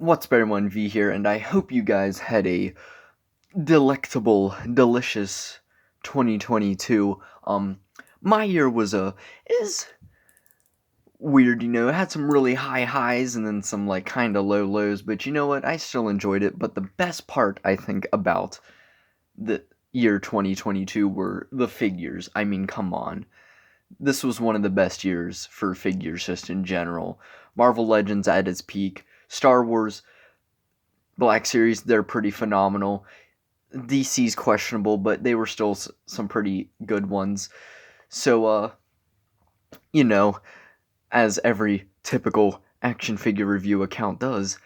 What's up, everyone? V here, and I hope you guys had a delectable, delicious 2022. My year is weird, it had some really high highs and then some like kind of low lows, but you know what? I still enjoyed it. But the best part, I think, about the year 2022 were the figures. I mean, come on. This was one of the best years for figures just in general. Marvel Legends at its peak, Star Wars Black Series, they're pretty phenomenal. DC's questionable, but they were still some pretty good ones. So, you know, as every typical action figure review account does,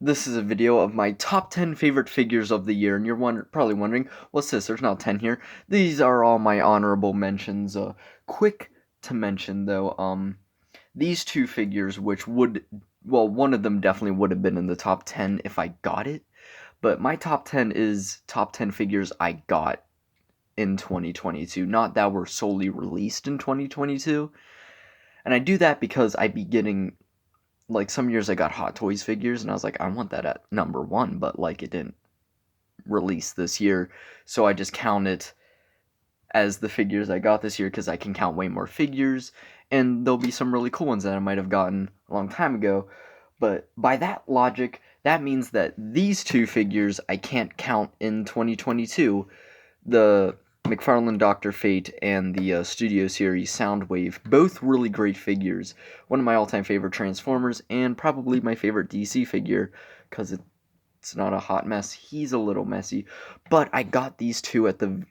this is a video of my top 10 favorite figures of the year, and you're probably wondering, what's this? There's not 10 here. These are all my honorable mentions. Quick to mention, though, these two figures, one of them definitely would have been in the top 10 if I got it. But my top 10 is top 10 figures I got in 2022, not that were solely released in 2022. And I do that because I be getting, like, some years I got Hot Toys figures, and I was like, I want that at number 1, but, like, it didn't release this year, so I just count it as the figures I got this year, because I can count way more figures, and there'll be some really cool ones that I might have gotten a long time ago. But by that logic, that means that these two figures I can't count in 2022. The McFarlane Dr. Fate and the Studio Series Soundwave, both really great figures. One of my all-time favorite Transformers, and probably my favorite DC figure, because it's not a hot mess. He's a little messy. But I got these two at the,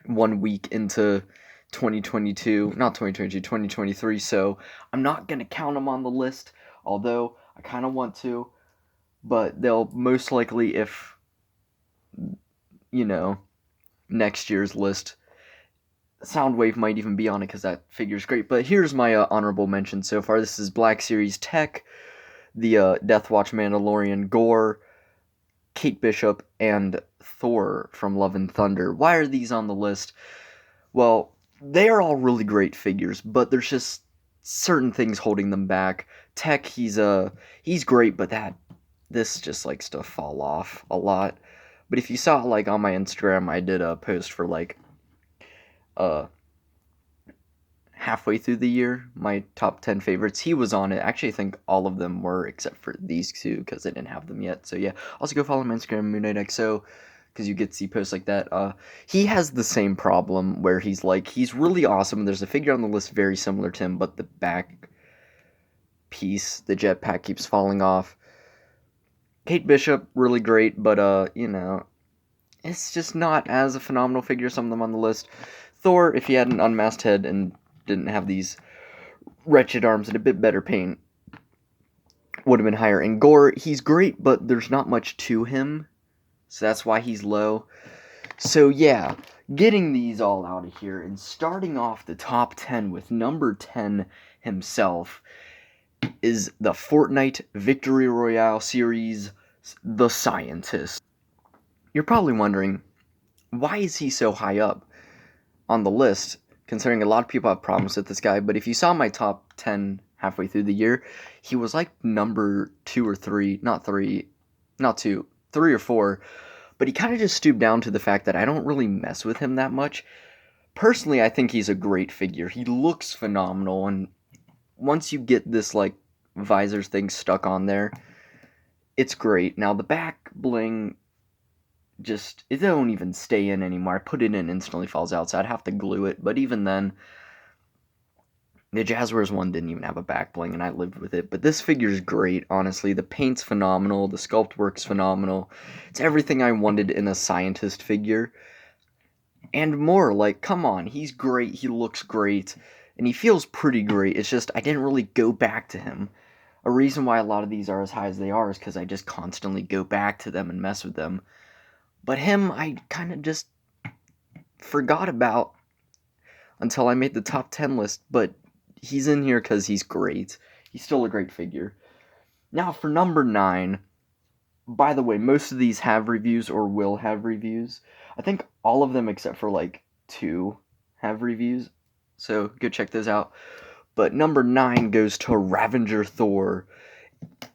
1 week into 2022, not 2022, 2023, so I'm not going to count them on the list, although I kind of want to, but they'll most likely, if, next year's list, Soundwave might even be on it because that figure's great. But here's my honorable mention so far. This is Black Series Tech, the Death Watch Mandalorian Gore, Kate Bishop, and Thor from Love and Thunder. Why are these on the list? Well, they are all really great figures, but there's just certain things holding them back. Tech, he's great, but this just likes to fall off a lot. But if you saw, like, on my Instagram, I did a post for, like, halfway through the year, my top 10 favorites. He was on it. Actually, I think all of them were, except for these two, because I didn't have them yet. So, yeah. Also, go follow my Instagram, MoonKnightXO, because you get to see posts like that. He has the same problem, where he's really awesome. There's a figure on the list very similar to him, but the back piece, the jetpack, keeps falling off. Kate Bishop, really great, but, it's just not as a phenomenal figure as some of them on the list. Thor, if he had an unmasked head and didn't have these wretched arms and a bit better paint, would have been higher. And Gore, he's great, but there's not much to him, so that's why he's low. So yeah, getting these all out of here and starting off the top 10 with number 10 himself is the Fortnite Victory Royale series, The Scientist. You're probably wondering, why is he so high up on the list, considering a lot of people have problems with this guy? But if you saw my top 10 halfway through the year, he was like number 2 or 3, not 3 or 4, but he kind of just stooped down to the fact that I don't really mess with him that much. Personally, I think he's a great figure. He looks phenomenal, and once you get this, like, visor thing stuck on there, it's great. Now, the back bling, it don't even stay in anymore. I put it in, instantly falls out, so I'd have to glue it. But even then, the Jazzwares one didn't even have a back bling, and I lived with it. But this figure's great, honestly. The paint's phenomenal. The sculpt work's phenomenal. It's everything I wanted in a scientist figure. And more. Like, come on. He's great. He looks great. And he feels pretty great. It's just, I didn't really go back to him. A reason why a lot of these are as high as they are is because I just constantly go back to them and mess with them. But him, I kind of just forgot about until I made the top 10 list. But he's in here because he's great. He's still a great figure. Now, for number 9, by the way, most of these have reviews or will have reviews. I think all of them except for, like, 2 have reviews. So, go check those out. But number 9 goes to Ravager Thor.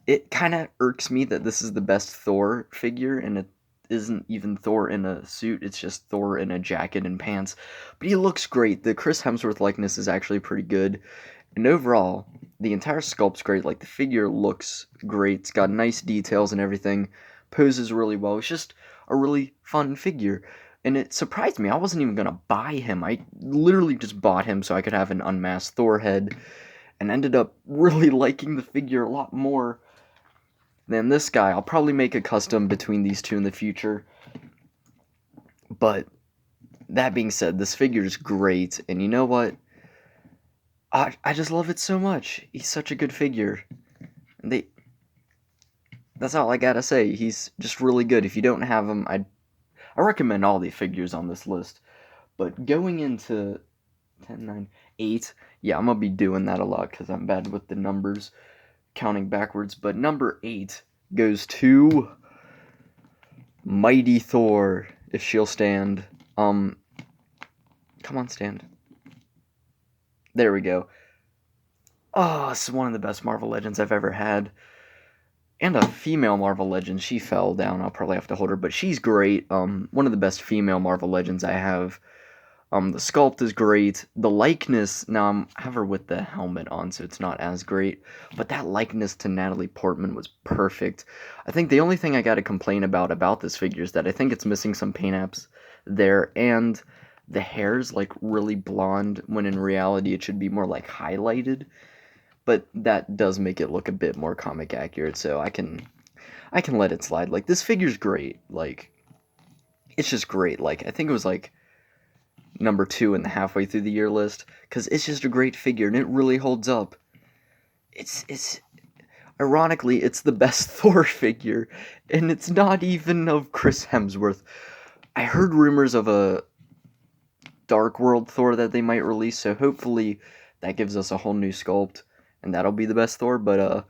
it kind of irks me that this is the best Thor figure, and it isn't even Thor in a suit, it's just Thor in a jacket and pants. But he looks great. The Chris Hemsworth likeness is actually pretty good. And overall, the entire sculpt's great. Like, the figure looks great. It's got nice details and everything. Poses really well. It's just a really fun figure. And it surprised me. I wasn't even going to buy him. I literally just bought him so I could have an unmasked Thor head. And ended up really liking the figure a lot more than this guy. I'll probably make a custom between these two in the future. But that being said, this figure is great. And you know what? I just love it so much. He's such a good figure. And that's all I gotta say. He's just really good. If you don't have him, I recommend all the figures on this list. But going into 10, 9, 8, yeah, I'm gonna be doing that a lot because I'm bad with the numbers, counting backwards. But number 8 goes to Mighty Thor, if she'll stand. Come on, stand. There we go. Oh, this is one of the best Marvel Legends I've ever had. And a female Marvel Legend. She fell down. I'll probably have to hold her, but she's great. One of the best female Marvel Legends I have. The sculpt is great. The likeness, now I have her with the helmet on, so it's not as great. But that likeness to Natalie Portman was perfect. I think the only thing I gotta complain about this figure is that I think it's missing some paint apps there, and the hair's like really blonde, when in reality it should be more like highlighted. But that does make it look a bit more comic accurate, so I can let it slide. Like, this figure's great. Like, it's just great. Like, I think it was like number 2 in the halfway through the year list, because it's just a great figure and it really holds up. It's ironically, it's the best Thor figure, and it's not even of Chris Hemsworth. I heard rumors of a Dark World Thor that they might release, so hopefully that gives us a whole new sculpt, and that'll be the best Thor. But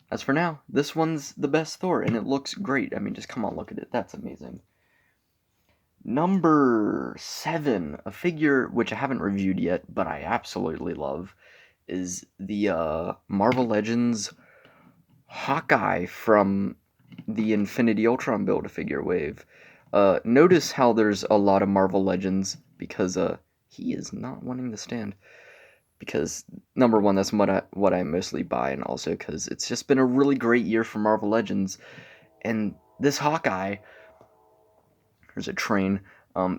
as for now, this one's the best Thor, and it looks great. I mean, just come on, look at it. That's amazing. Number 7, a figure which I haven't reviewed yet, but I absolutely love, is the Marvel Legends Hawkeye from the Infinity Ultron Build-A-Figure wave. Notice how there's a lot of Marvel Legends, because he is not wanting to stand. Because, number 1, that's what I mostly buy, and also because it's just been a really great year for Marvel Legends. And this Hawkeye, there's a train.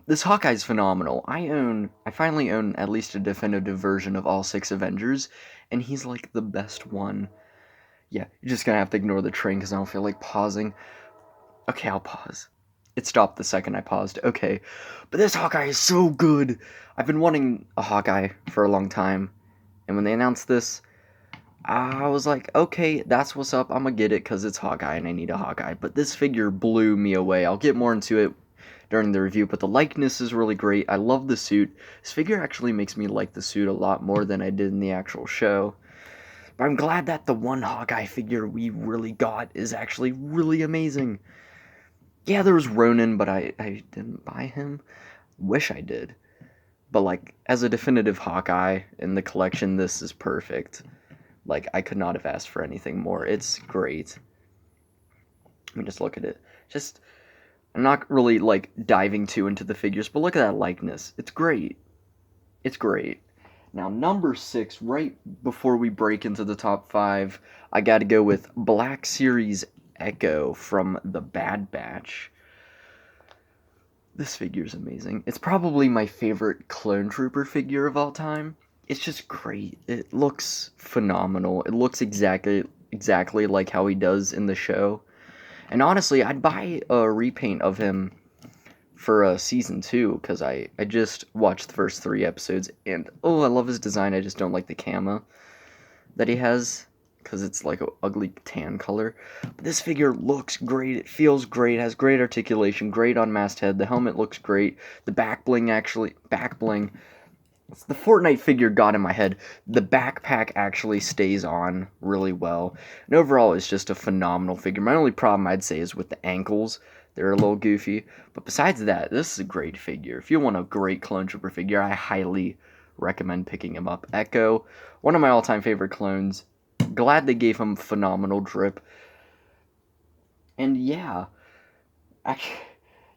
This Hawkeye's phenomenal. I finally own at least a definitive version of all 6 Avengers, and he's like the best one. Yeah, you're just gonna have to ignore the train because I don't feel like pausing. Okay, I'll pause. It stopped the second I paused. Okay, but this Hawkeye is so good. I've been wanting a Hawkeye for a long time, and when they announced this, I was like, okay, that's what's up. I'm gonna get it because it's Hawkeye and I need a Hawkeye. But this figure blew me away. I'll get more into it during the review, but the likeness is really great. I love the suit. This figure actually makes me like the suit a lot more than I did in the actual show. But I'm glad that the one Hawkeye figure we really got is actually really amazing. Yeah, there was Ronin, but I didn't buy him. Wish I did. But, like, as a definitive Hawkeye in the collection, this is perfect. Like, I could not have asked for anything more. It's great. Let me just look at it. I'm not really, like, diving too into the figures, but look at that likeness. It's great. It's great. Now, number 6, right before we break into the top 5, I gotta go with Black Series Echo from the Bad Batch. This figure's amazing. It's probably my favorite Clone Trooper figure of all time. It's just great. It looks phenomenal. It looks exactly like how he does in the show. And honestly, I'd buy a repaint of him for season 2, because I just watched the first 3 episodes, and I love his design. I just don't like the camo that he has, because it's like an ugly tan color. But this figure looks great. It feels great. Has great articulation. Great unmasked head. The helmet looks great. The back bling. The Fortnite figure got in my head. The backpack actually stays on really well. And overall, it's just a phenomenal figure. My only problem, I'd say, is with the ankles. They're a little goofy. But besides that, this is a great figure. If you want a great Clone Trooper figure, I highly recommend picking him up. Echo, one of my all-time favorite clones. glad they gave him phenomenal drip. And yeah, actually,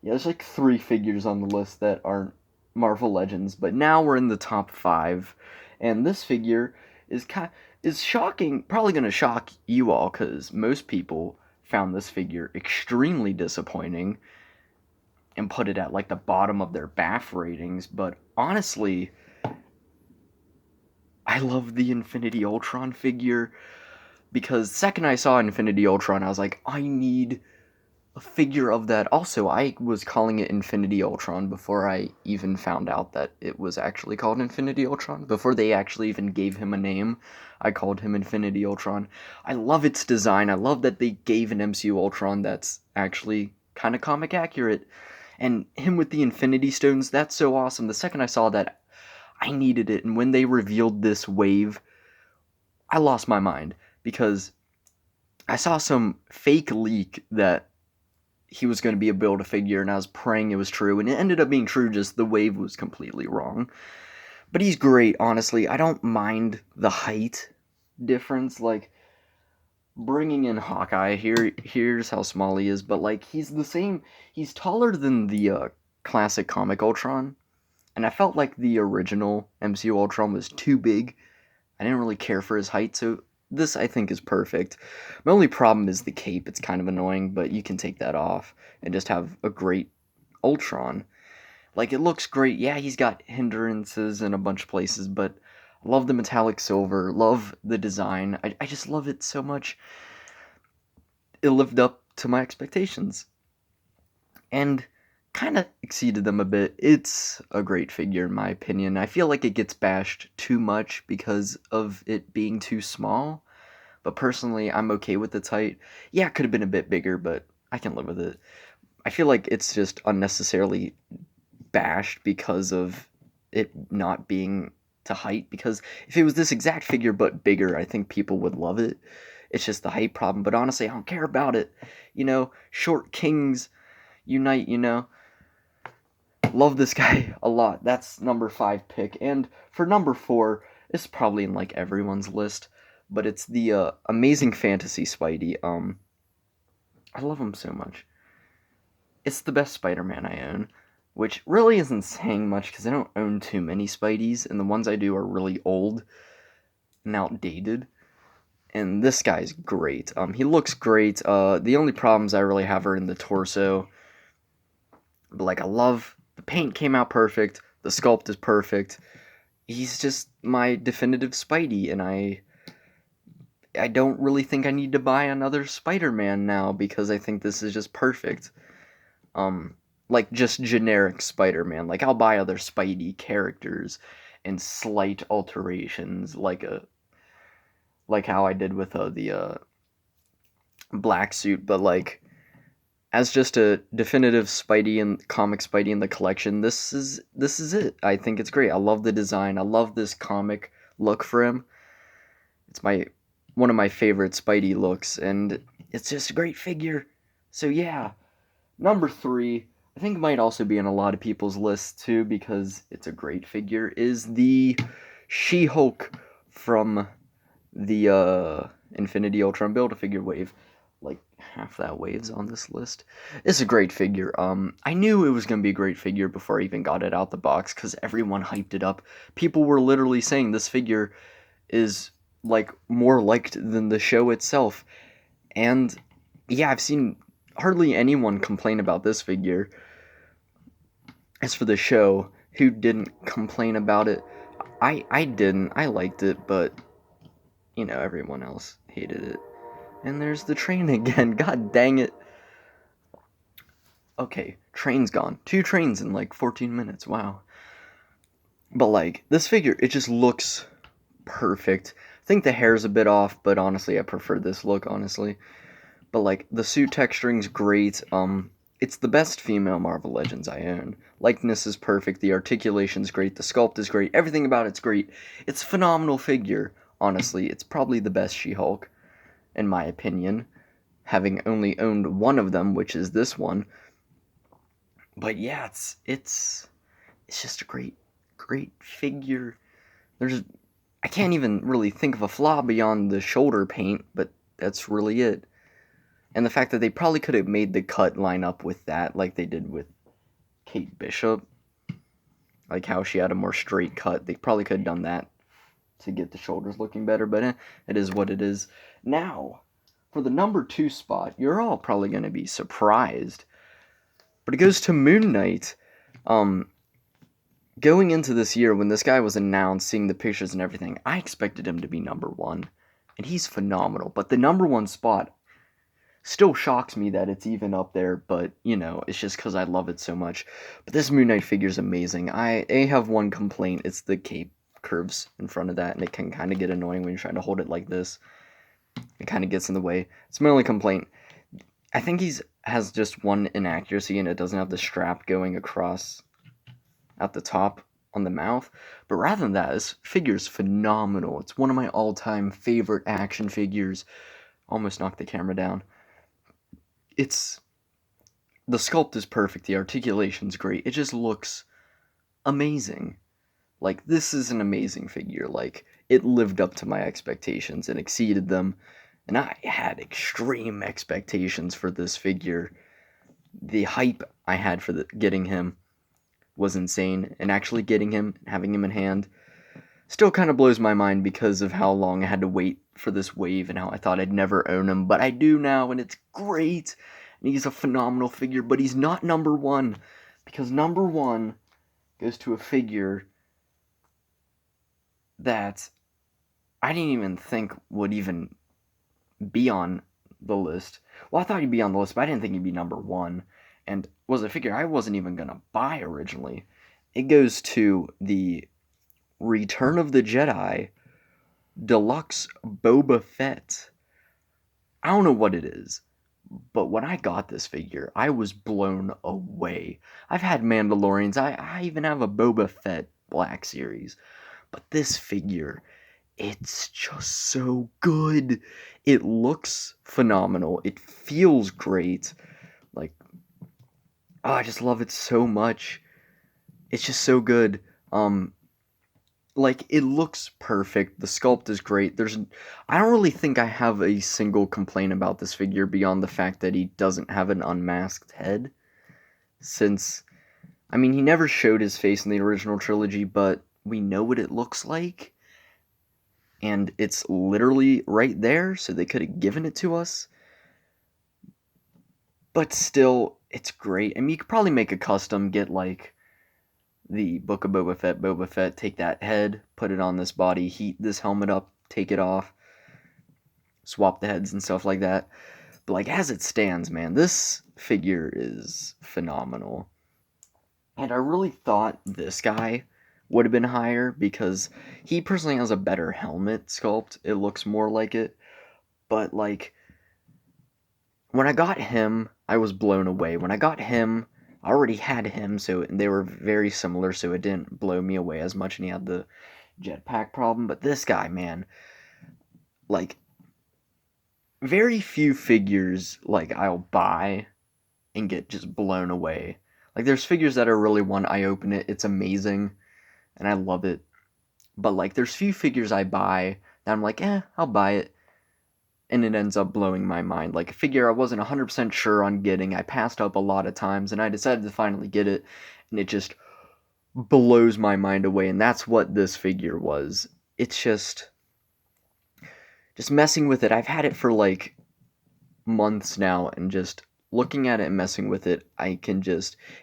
yeah, there's like 3 figures on the list that aren't Marvel Legends, but now we're in the top 5, and this figure is is shocking, probably going to shock you all, because most people found this figure extremely disappointing and put it at like the bottom of their BAF ratings, but honestly, I love the Infinity Ultron figure, because second I saw Infinity Ultron, I was like, I need a figure of that. Also, I was calling it Infinity Ultron before I even found out that it was actually called Infinity Ultron. Before they actually even gave him a name, I called him Infinity Ultron. I love its design. I love that they gave an MCU Ultron that's actually kind of comic accurate. And him with the Infinity Stones, that's so awesome. The second I saw that, I needed it. And when they revealed this wave, I lost my mind. Because I saw some fake leak that he was going to be a Build-A-Figure, and I was praying it was true, and it ended up being true, just the wave was completely wrong. But he's great, honestly. I don't mind the height difference, like, bringing in Hawkeye, here's how small he is, but, like, he's the same, he's taller than the classic comic Ultron, and I felt like the original MCU Ultron was too big. I didn't really care for his height, so this, I think, is perfect. My only problem is the cape. It's kind of annoying, but you can take that off and just have a great Ultron. Like, it looks great. Yeah, he's got hindrances in a bunch of places, but I love the metallic silver. Love the design. I just love it so much. It lived up to my expectations. And kind of exceeded them a bit. It's a great figure, in my opinion. I feel like it gets bashed too much because of it being too small. But personally, I'm okay with its height. Yeah, it could have been a bit bigger, but I can live with it. I feel like it's just unnecessarily bashed because of it not being to height. Because if it was this exact figure but bigger, I think people would love it. It's just the height problem. But honestly, I don't care about it. Short kings unite. Love this guy a lot. That's number 5 pick. And for number 4, it's probably in like everyone's list, but it's the Amazing Fantasy Spidey. I love him so much. It's the best Spider-Man I own, which really isn't saying much because I don't own too many Spideys, and the ones I do are really old and outdated. And this guy's great. He looks great. The only problems I really have are in the torso. But like, I love the paint came out perfect. The sculpt is perfect. He's just my definitive Spidey, and I don't really think I need to buy another Spider-Man now because I think this is just perfect. Like just generic Spider-Man. Like, I'll buy other Spidey characters and slight alterations, like how I did with the black suit, but like as just a definitive Spidey and comic Spidey in the collection, this is it. I think it's great. I love the design. I love this comic look for him. It's one of my favorite Spidey looks, and it's just a great figure. So yeah, number 3, I think might also be in a lot of people's lists too because it's a great figure, is the SheHulk from the Infinity Ultron Build-A-Figure wave. Like, half that wave's on this list. It's a great figure. I knew it was going to be a great figure before I even got it out the box because everyone hyped it up. People were literally saying this figure is, like, more liked than the show itself. And, yeah, I've seen hardly anyone complain about this figure. As for the show, who didn't complain about it? I didn't. I liked it, but, everyone else hated it. And there's the train again. God dang it. Okay, train's gone. 2 trains in like 14 minutes. Wow. But like, this figure, it just looks perfect. I think the hair's a bit off, but honestly, I prefer this look, honestly. But like, the suit texturing's great. It's the best female Marvel Legends I own. Likeness is perfect. The articulation's great. The sculpt is great. Everything about it's great. It's a phenomenal figure, honestly. It's probably the best She-Hulk, in my opinion, having only owned one of them, which is this one. But yeah, it's just a great figure. I can't even really think of a flaw beyond the shoulder paint, but that's really it. And the fact that they probably could have made the cut line up with that, like they did with Kate Bishop, like how she had a more straight cut. They probably could have done that to get the shoulders looking better, but it is what it is. Now, for the number 2 spot, you're all probably going to be surprised, but it goes to Moon Knight. Going into this year, when this guy was announced, seeing the pictures and everything, I expected him to be number 1, and he's phenomenal. But the number 1 spot still shocks me that it's even up there, but, you know, it's just because I love it so much. But this Moon Knight figure is amazing. I have one complaint. It's the cape curves in front of that, and it can kind of get annoying when you're trying to hold it like this. It kind of gets in the way. It's my only complaint. I think has just one inaccuracy, and it doesn't have the strap going across at the top on the mouth. But rather than that, this figure is phenomenal. It's one of my all-time favorite action figures. Almost knocked the camera down. The sculpt is perfect, the articulation's great, it just looks amazing. Like, this is an amazing figure, like, it lived up to my expectations and exceeded them, and I had extreme expectations for this figure. The hype I had for getting him was insane, and actually getting him, having him in hand, still kind of blows my mind because of how long I had to wait for this wave and how I thought I'd never own him, but I do now, and it's great. And he's a phenomenal figure, but he's not number 1, because number 1 goes to a figure that I didn't even think would even be on the list. Well, I thought he'd be on the list, but I didn't think he'd be number 1, and was a figure I wasn't even going to buy originally. It goes to the Return of the Jedi Deluxe Boba Fett. I don't know what it is, but when I got this figure, I was blown away. I've had Mandalorians, I even have a Boba Fett Black Series, but this figure, it's just so good. It looks phenomenal. It feels great. Like, oh, I just love it so much. It's just so good. Like, it looks perfect. The sculpt is great. I don't really think I have a single complaint about this figure beyond the fact that he doesn't have an unmasked head. Since, I mean, he never showed his face in the original trilogy, but we know what it looks like. And it's literally right there, so they could have given it to us. But still, it's great. I mean, you could probably make a custom, get, like, the Book of Boba Fett, take that head, put it on this body, heat this helmet up, take it off, swap the heads and stuff like that. But, like, as it stands, man, this figure is phenomenal. And I really thought this guy would have been higher because he personally has a better helmet sculpt. It looks more like it. But, like, when I got him, I was blown away. When I got him, I already had him, so they were very similar, so it didn't blow me away as much, and he had the jetpack problem. But this guy, man, like, very few figures, like, I'll buy and get just blown away. Like, there's figures that are really one, I open it, it's amazing, and I love it. But, like, there's few figures I buy that I'm like, I'll buy it, and it ends up blowing my mind. Like, a figure I wasn't 100% sure on getting, I passed up a lot of times, and I decided to finally get it, and it just blows my mind away, and that's what this figure was. It's just messing with it. I've had it for, like, months now, and just looking at it and messing with it,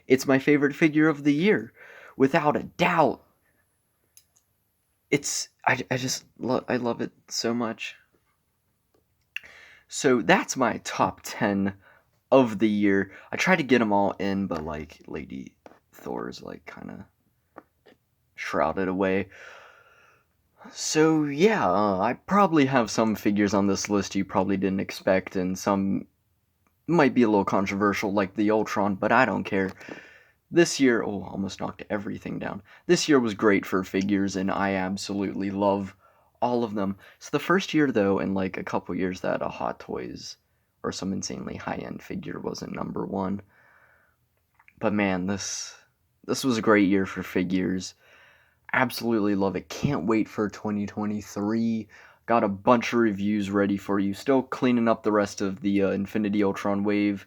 it's my favorite figure of the year, without a doubt. I love it so much. So that's my top 10 of the year. I tried to get them all in, but, like, Lady Thor's, like, kind of shrouded away. So, yeah, I probably have some figures on this list you probably didn't expect, and some might be a little controversial, like the Ultron, but I don't care. This year, almost knocked everything down. This year was great for figures, and I absolutely love all of them. It's the first year, though, in, like, a couple years that a Hot Toys or some insanely high-end figure wasn't number 1. But, man, this was a great year for figures. Absolutely love it. Can't wait for 2023. Got a bunch of reviews ready for you. Still cleaning up the rest of the Infinity Ultron wave.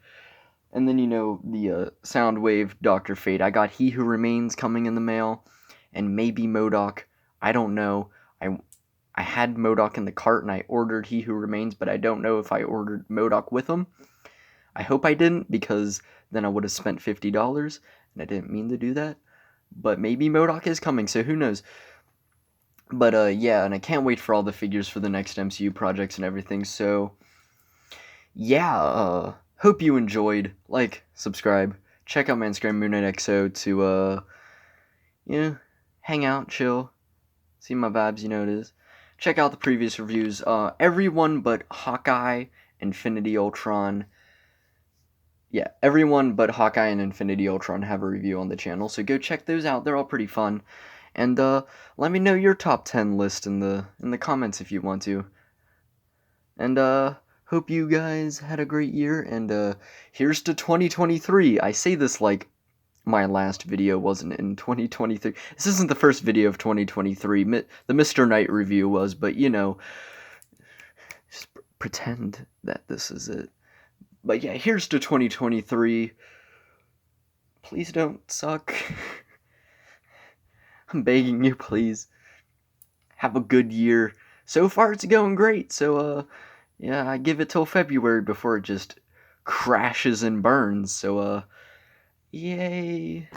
And then, the Soundwave Dr. Fate. I got He Who Remains coming in the mail. And maybe MODOK. I don't know. I had MODOK in the cart and I ordered He Who Remains, but I don't know if I ordered MODOK with him. I hope I didn't, because then I would have spent $50, and I didn't mean to do that. But maybe MODOK is coming, so who knows. But yeah, and I can't wait for all the figures for the next MCU projects and everything. So yeah, hope you enjoyed. Like, subscribe, check out my Instagram MoonKnightXO to hang out, chill, see my vibes. You know it is. Check out the previous reviews. Everyone but Hawkeye, Infinity Ultron. Yeah, everyone but Hawkeye and Infinity Ultron have a review on the channel, so go check those out. They're all pretty fun. And let me know your top 10 list in the comments if you want to. And hope you guys had a great year, and here's to 2023. I say this like my last video wasn't in 2023. This isn't the first video of 2023. The Mr. Knight review was, but just pretend that this is it. But yeah, here's to 2023. Please don't suck. I'm begging you, please. Have a good year. So far, it's going great. So, yeah, I give it till February before it just crashes and burns. So, yay.